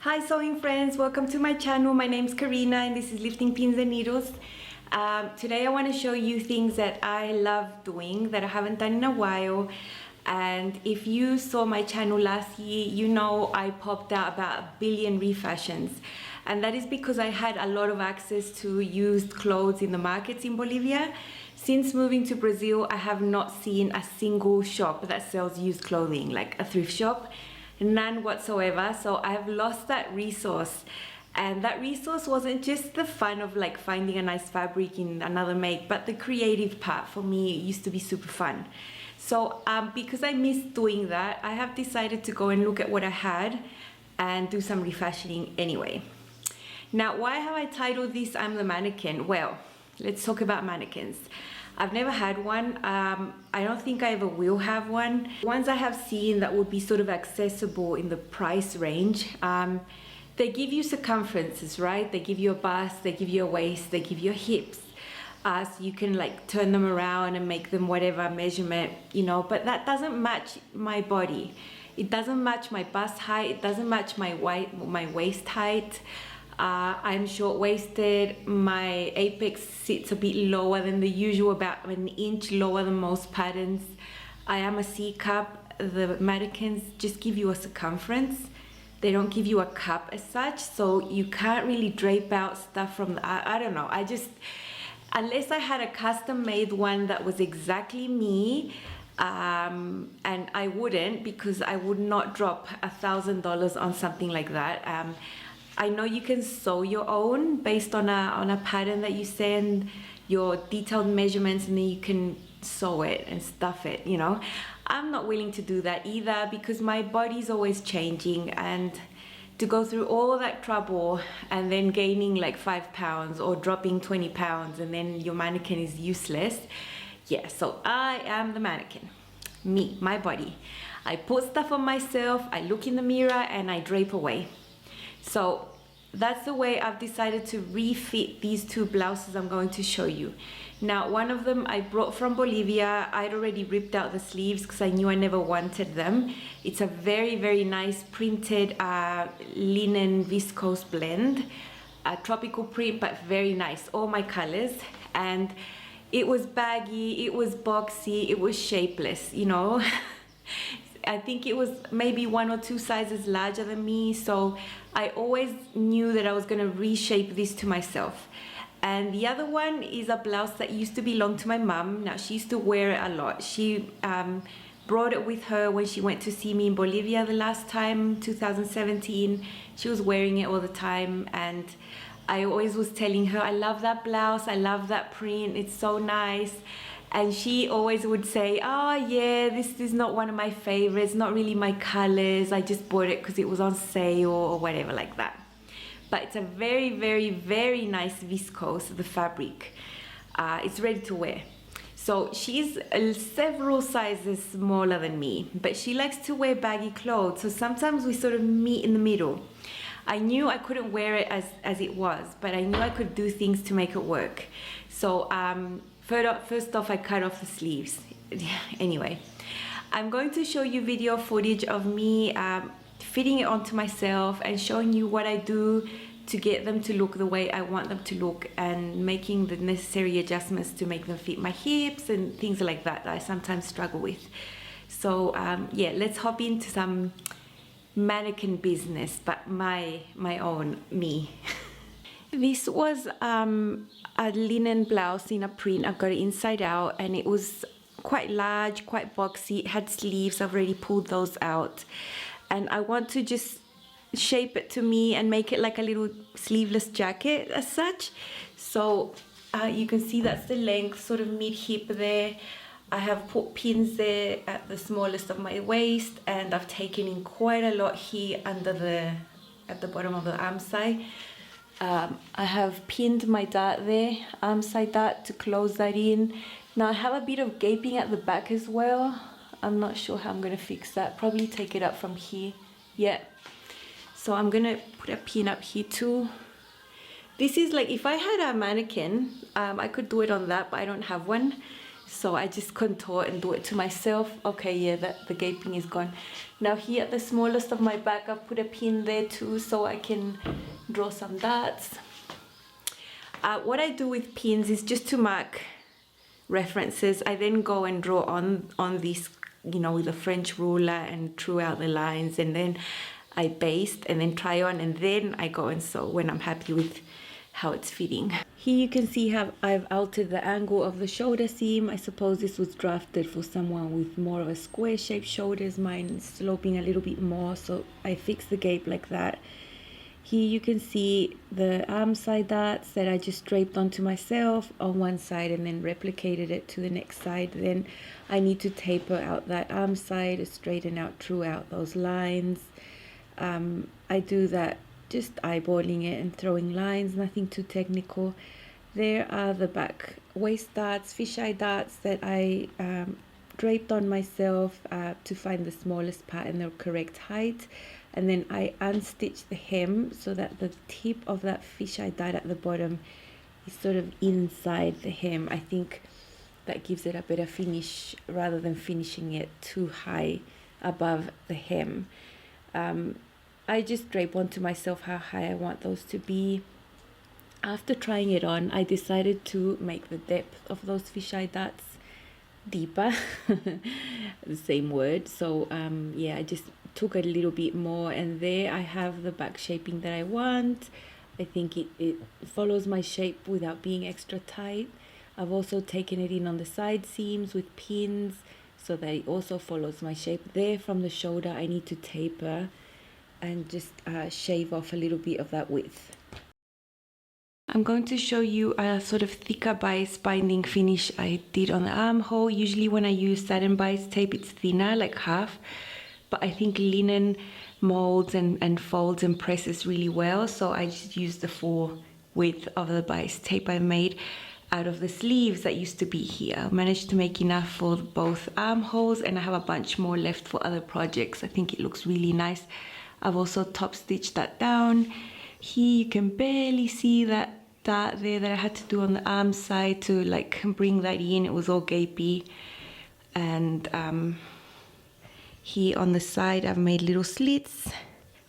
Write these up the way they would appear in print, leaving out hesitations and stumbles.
Hi sewing friends, welcome to my channel. My name's Karina and this is Lifting Pins and Needles. Today I want to show you things that I love doing that I haven't done in a while. And if you saw my channel last year, you know I popped out about 1 billion refashions. And that is because I had a lot of access to used clothes in the markets in Bolivia. Since moving to Brazil, I have not seen a single shop that sells used clothing, like a thrift shop. None whatsoever. So I have lost that resource, and that resource wasn't just the fun of like finding a nice fabric in another make, but the creative part for me used to be super fun. So because I miss doing that, I have decided to go and look at what I had and do some refashioning anyway. Now, why have I titled this I'm the Mannequin? Well, let's talk about mannequins. I've never had one. I don't think I ever will have one. Ones I have seen that would be sort of accessible in the price range, they give you circumferences, right? They give you a bust, they give you a waist, they give you hips. So you can like turn them around and make them whatever measurement, you know, but that doesn't match my body. It doesn't match my bust height, it doesn't match my waist height. I'm short-waisted, my apex sits a bit lower than the usual, about an inch lower than most patterns. I am a C cup. The mannequins just give you a circumference. They don't give you a cup as such, so you can't really drape out stuff from the, I don't know, unless I had a custom-made one that was exactly me, and I wouldn't, because I would not drop $1,000 on something like that. I know you can sew your own based on a pattern that you send your detailed measurements, and then you can sew it and stuff it, you know. I'm not willing to do that either, because my body's always changing, and to go through all that trouble and then gaining like 5 pounds or dropping 20 pounds and then your mannequin is useless. Yeah, so I am the mannequin. Me, my body. I put stuff on myself, I look in the mirror and I drape away. So that's the way I've decided to refit these two blouses I'm going to show you. Now, one of them I brought from Bolivia. I'd already ripped out the sleeves because I knew I never wanted them. It's a very, very nice printed linen viscose blend. A tropical print, but very nice. All my colors. And it was baggy, it was boxy, it was shapeless, you know. I think it was maybe 1 or 2 sizes larger than me, so I always knew that I was going to reshape this to myself. And the other one is a blouse that used to belong to my mom. Now, she used to wear it a lot. She brought it with her when she went to see me in Bolivia the last time, 2017. She was wearing it all the time, and I always was telling her, I love that blouse, I love that print, it's so nice. And she always would say, oh yeah, this is not one of my favorites, not really my colors, I just bought it because it was on sale or whatever like that. But it's a very, very, very nice viscose, the fabric. It's ready to wear. So she's several sizes smaller than me, but she likes to wear baggy clothes, so sometimes we sort of meet in the middle. I knew I couldn't wear it as it was, but I knew I could do things to make it work. So first off, I cut off the sleeves. Anyway, I'm going to show you video footage of me fitting it onto myself and showing you what I do to get them to look the way I want them to look, and making the necessary adjustments to make them fit my hips and things like that I sometimes struggle with. So yeah, let's hop into some mannequin business, but my own me. This was a linen blouse in a print. I've got it inside out, and it was quite large, quite boxy. It had sleeves. I've already pulled those out, and I want to just shape it to me and make it like a little sleeveless jacket as such. So you can see that's the length, sort of mid-hip there. I have put pins there at the smallest of my waist, and I've taken in quite a lot here under at the bottom of the arm side. I have pinned my dart there, arm side dart, to close that in. Now I have a bit of gaping at the back as well. I'm not sure how I'm going to fix that. Probably take it up from here. Yeah. So I'm going to put a pin up here too. This is like, if I had a mannequin, I could do it on that, but I don't have one. So I just contour and do it to myself. Okay, yeah, the gaping is gone. Now here at the smallest of my back, I've put a pin there too so I can draw some dots. What I do with pins is just to mark references. I then go and draw on this, you know, with a French ruler and draw out the lines, and then I baste and then try on, and then I go and sew when I'm happy with how it's fitting. Here you can see how I've altered the angle of the shoulder seam. I suppose this was drafted for someone with more of a square shaped shoulders. Mine is sloping a little bit more, so I fixed the gape like that. Here you can see the arm side darts that I just draped onto myself on one side and then replicated it to the next side. Then I need to taper out that arm side, straighten out throughout those lines. I do that just eyeballing it and throwing lines, nothing too technical. There are the back waist darts, fisheye darts that I draped on myself to find the smallest part and the correct height. And then I unstitch the hem so that the tip of that fisheye dart at the bottom is sort of inside the hem. I think that gives it a better finish rather than finishing it too high above the hem. I just drape onto myself how high I want those to be. After trying it on, I decided to make the depth of those fisheye darts deeper. The same word. So yeah, I just took a little bit more, and there I have the back shaping that I want. I think it follows my shape without being extra tight. I've also taken it in on the side seams with pins so that it also follows my shape. There from the shoulder I need to taper and just shave off a little bit of that width. I'm going to show you a sort of thicker bias binding finish I did on the armhole. Usually when I use satin bias tape, it's thinner, like half, but I think linen molds and folds and presses really well, so I just used the full width of the bias tape I made out of the sleeves that used to be here. I managed to make enough for both armholes, and I have a bunch more left for other projects. I think it looks really nice. I've also top stitched that down. Here you can barely see that dart there that I had to do on the arm side to like bring that in. It was all gapey. And here on the side I've made little slits.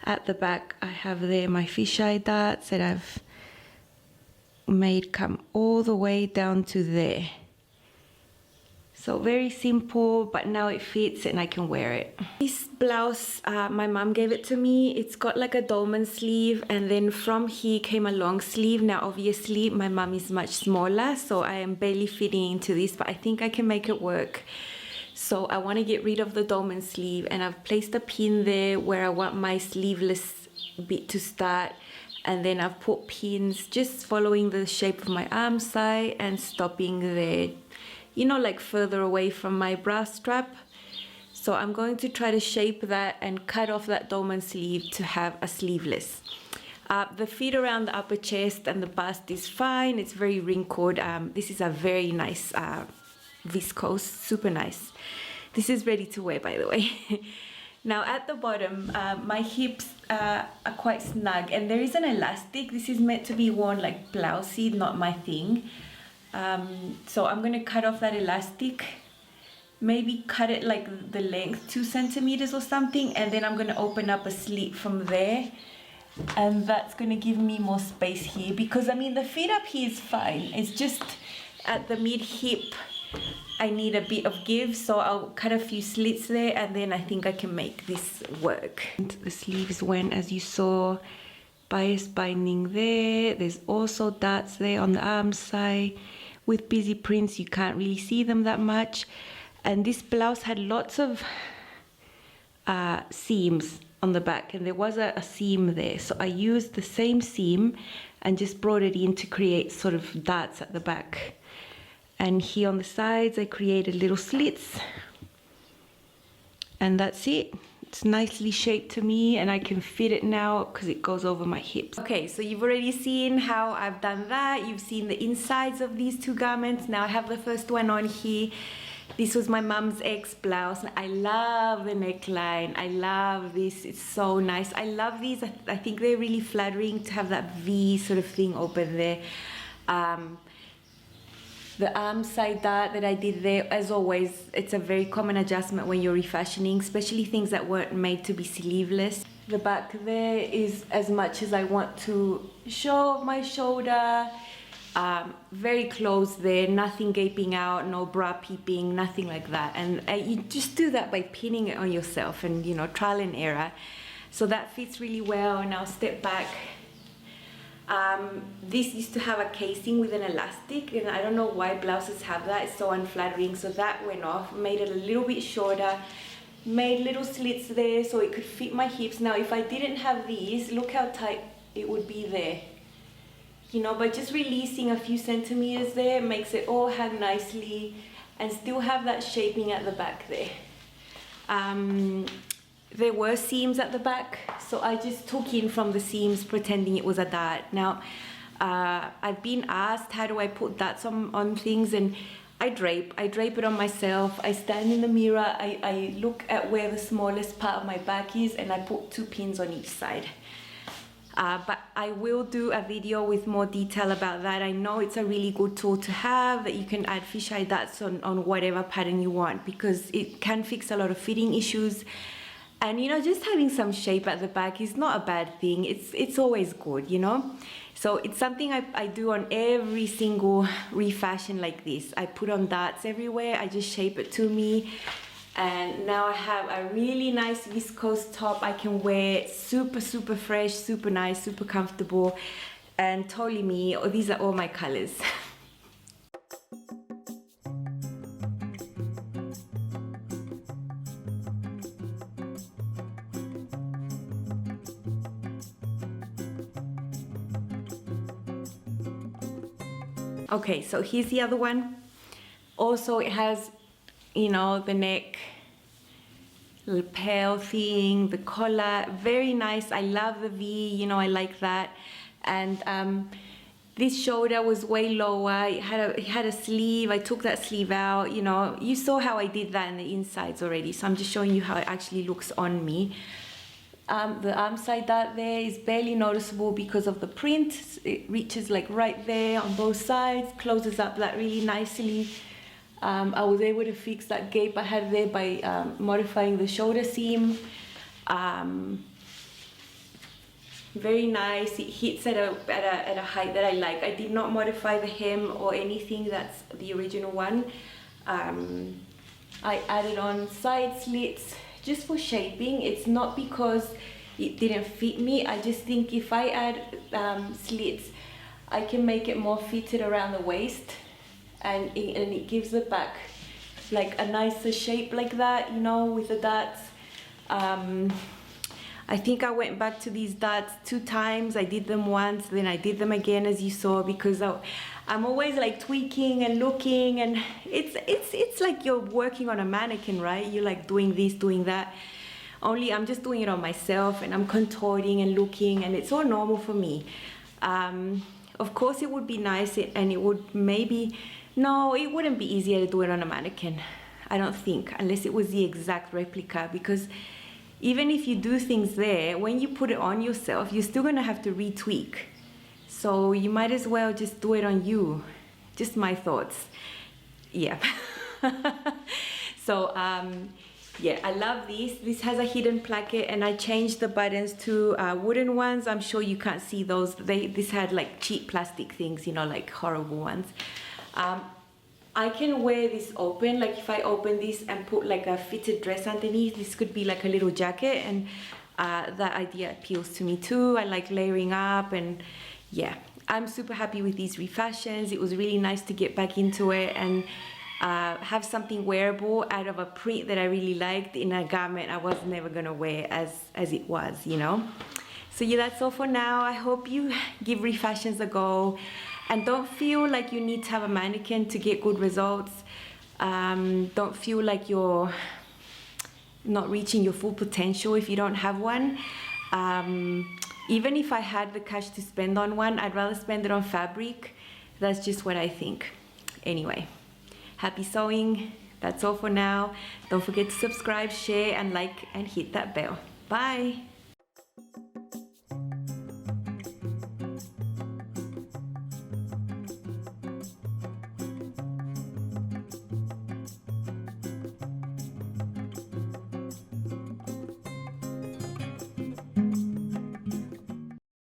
At the back I have there my fisheye darts that I've made come all the way down to there. So very simple, but now it fits and I can wear it. This blouse, my mom gave it to me. It's got like a dolman sleeve, and then from here came a long sleeve. Now obviously my mom is much smaller, so I am barely fitting into this, but I think I can make it work. So I want to get rid of the dolman sleeve, and I've placed a pin there where I want my sleeveless bit to start. And then I've put pins just following the shape of my arm side and stopping there, you know, like further away from my bra strap. So I'm going to try to shape that and cut off that dolman sleeve to have a sleeveless. The fit around the upper chest and the bust is fine. It's very wrinkled. This is a very nice viscose, super nice. This is ready to wear, by the way. Now at the bottom, my hips are quite snug, and there is an elastic. This is meant to be worn like blousey, not my thing. So I'm going to cut off that elastic, maybe cut it like the length 2 centimeters or something, and then I'm going to open up a slit from there, and that's going to give me more space here, because I mean the fit up here is fine. It's just at the mid hip I need a bit of give, so I'll cut a few slits there, and then I think I can make this work. And the sleeves went as you saw, bias binding there. There's also darts there on the arm side. With busy prints you can't really see them that much, and this blouse had lots of seams on the back, and there was a seam there, so I used the same seam and just brought it in to create sort of darts at the back. And here on the sides I created little slits, and that's it. It's nicely shaped to me, and I can fit it now because it goes over my hips. Okay, so you've already seen how I've done that. You've seen the insides of these two garments. Now I have the first one on here. This was my mom's ex blouse. I love the neckline. I love this. It's so nice. I love these. I think they're really flattering to have that V sort of thing open there. The arm side that I did there, as always, it's a very common adjustment when you're refashioning, especially things that weren't made to be sleeveless. The back there is as much as I want to show my shoulder. Very close there, nothing gaping out, no bra peeping, nothing like that. And you just do that by pinning it on yourself and, you know, trial and error. So that fits really well. Now step back. This used to have a casing with an elastic, and I don't know why blouses have that. It's so unflattering. So that went off, made it a little bit shorter, made little slits there so it could fit my hips. Now if I didn't have these, look how tight it would be there. You know, but just releasing a few centimeters there makes it all hang nicely and still have that shaping at the back there. There were seams at the back, so I just took in from the seams pretending it was a dart. Now, I've been asked how do I put darts on things, and I drape it on myself. I stand in the mirror, I look at where the smallest part of my back is, and I put 2 pins on each side. But I will do a video with more detail about that. I know it's a really good tool to have, that you can add fisheye darts on whatever pattern you want, because it can fix a lot of fitting issues. And, you know, just having some shape at the back is not a bad thing. It's always good, you know. So it's something I do on every single refashion like this. I put on darts everywhere. I just shape it to me. And now I have a really nice viscose top I can wear. Super, super fresh, super nice, super comfortable, and totally me. Oh, these are all my colors. Okay, so here's the other one. Also, it has, you know, the neck, lapel thing, the collar, very nice. I love the V, you know, I like that. And this shoulder was way lower. It had a sleeve. I took that sleeve out, you know. You saw how I did that in the insides already, so I'm just showing you how it actually looks on me. The arm side dart there is barely noticeable because of the print. It reaches like right there on both sides, closes up that really nicely. I was able to fix that gape I had there by modifying the shoulder seam. Very nice. It hits at a height that I like. I did not modify the hem or anything. That's the original one. I added on side slits just for shaping. It's not because it didn't fit me. I just think if I add slits, I can make it more fitted around the waist, and it gives the back like a nicer shape like that, you know, with the darts. I think I went back to these darts 2 times. I did them once, then I did them again, as you saw, because I'm always like tweaking and looking, and it's like you're working on a mannequin, right? You're like doing this, doing that. Only I'm just doing it on myself, and I'm contorting and looking, and it's all normal for me. Of course, it would be nice, and it would maybe, no, it wouldn't be easier to do it on a mannequin, I don't think, unless it was the exact replica, because even if you do things there, when you put it on yourself, you're still gonna have to retweak. So you might as well just do it on you. Just my thoughts. Yeah. So yeah, I love this. This has a hidden placket, and I changed the buttons to wooden ones. I'm sure you can't see those. This had like cheap plastic things, you know, like horrible ones. I can wear this open, like if I open this and put like a fitted dress underneath, this could be like a little jacket, and that idea appeals to me too. I like layering up, and yeah, I'm super happy with these refashions. It was really nice to get back into it and have something wearable out of a print that I really liked in a garment I was never gonna wear as it was, you know. So yeah, that's all for now. I hope you give refashions a go. And don't feel like you need to have a mannequin to get good results. Don't feel like you're not reaching your full potential if you don't have one. Even if I had the cash to spend on one, I'd rather spend it on fabric. That's just what I think. Anyway, happy sewing. That's all for now. Don't forget to subscribe, share, and like, and hit that bell. Bye.